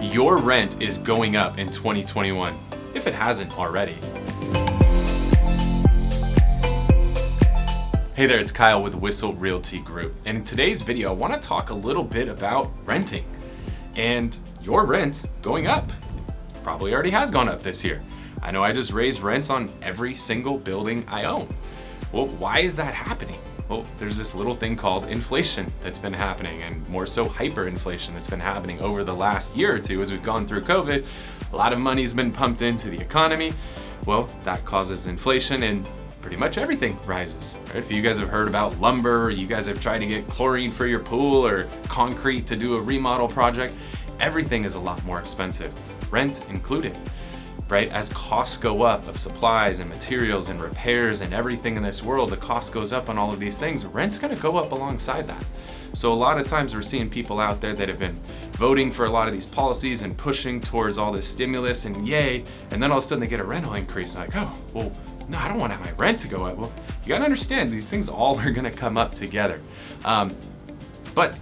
Your rent is going up in 2021, if it hasn't already. Hey there, it's Kyle with Whissel Realty Group, and in today's video I want to talk a little bit about renting and your rent going up. Probably already has gone up this year. I know I just raised rents on every single building I own. Well, why is that happening? Well, there's this little thing called inflation that's been happening, and more so hyperinflation that's been happening over the last year or two as we've gone through COVID. A lot of money's been pumped into the economy. Well, that causes inflation and pretty much everything rises, right? If you guys have heard about lumber, or you guys have tried to get chlorine for your pool or concrete to do a remodel project, everything is a lot more expensive, rent included. Right? As costs go up of supplies and materials and repairs and everything in this world, the cost goes up on all of these things. Rent's gonna go up alongside that. So a lot of times we're seeing people out there that have been voting for a lot of these policies and pushing towards all this stimulus and yay, and then all of a sudden they get a rental increase. Like, oh, well, no, I don't want my rent to go up. Well, you gotta understand these things all are gonna come up together. But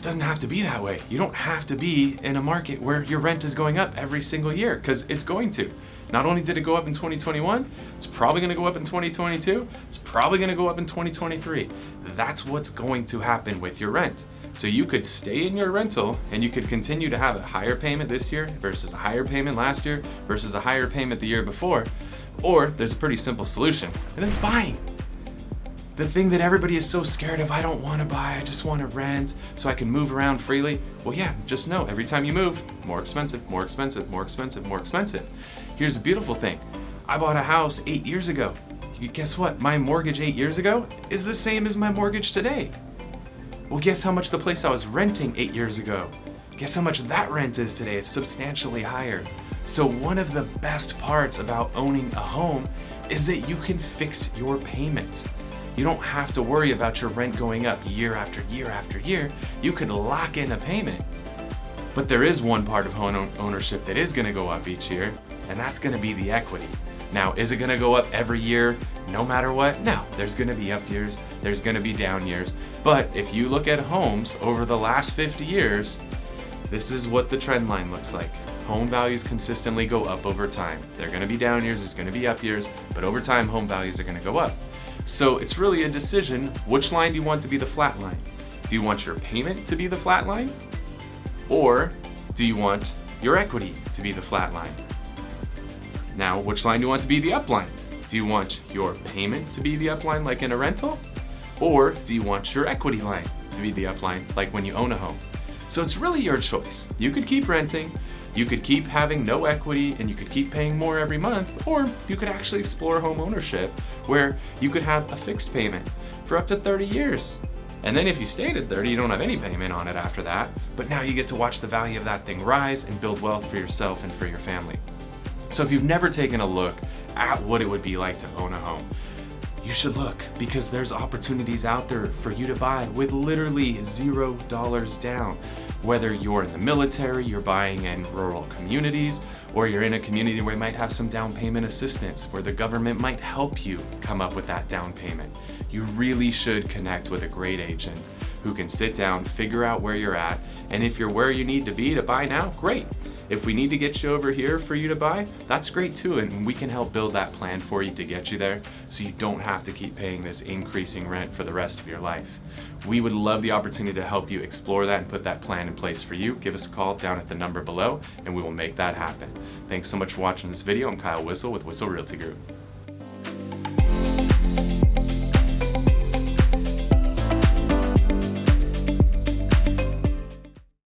doesn't have to be that way. You don't have to be in a market where your rent is going up every single year, because it's going to. Not only did it go up in 2021, it's probably going to go up in 2022, it's probably going to go up in 2023. That's what's going to happen with your rent. So you could stay in your rental and you could continue to have a higher payment this year versus a higher payment last year versus a higher payment the year before, or there's a pretty simple solution, and it's buying. The thing that everybody is so scared of, I don't want to buy, I just want to rent so I can move around freely. Well, yeah, just know every time you move, more expensive, more expensive, more expensive, more expensive. Here's the beautiful thing. I bought a house 8 years ago. Guess what? My mortgage 8 years ago is the same as my mortgage today. Well, guess how much the place I was renting 8 years ago? Guess how much that rent is today? It's substantially higher. So one of the best parts about owning a home is that you can fix your payments. You don't have to worry about your rent going up year after year after year. You could lock in a payment. But there is one part of home ownership that is going to go up each year, and that's going to be the equity. Now, is it going to go up every year no matter what? No, there's going to be up years, there's going to be down years. But if you look at homes over the last 50 years, this is what the trend line looks like. Home values consistently go up over time. There are going to be down years, there's going to be up years, but over time, home values are going to go up. So it's really a decision, which line do you want to be the flat line? Do you want your payment to be the flat line? Or do you want your equity to be the flat line? Now, which line do you want to be the up line? Do you want your payment to be the up line like in a rental? Or do you want your equity line to be the up line like when you own a home? So it's really your choice. You could keep renting, you could keep having no equity, and you could keep paying more every month, or you could actually explore home ownership where you could have a fixed payment for up to 30 years. And then if you stayed at 30, you don't have any payment on it after that, but now you get to watch the value of that thing rise and build wealth for yourself and for your family. So if you've never taken a look at what it would be like to own a home, you should look, because there's opportunities out there for you to buy with literally $0 down. Whether you're in the military, you're buying in rural communities, or you're in a community where you might have some down payment assistance, where the government might help you come up with that down payment. You really should connect with a great agent who can sit down, figure out where you're at, and if you're where you need to be to buy now, great. If we need to get you over here for you to buy, that's great too, and we can help build that plan for you to get you there so you don't have to keep paying this increasing rent for the rest of your life. We would love the opportunity to help you explore that and put that plan in place for you. Give us a call down at the number below and we will make that happen. Thanks so much for watching this video. I'm Kyle Whissel with Whissel Realty Group.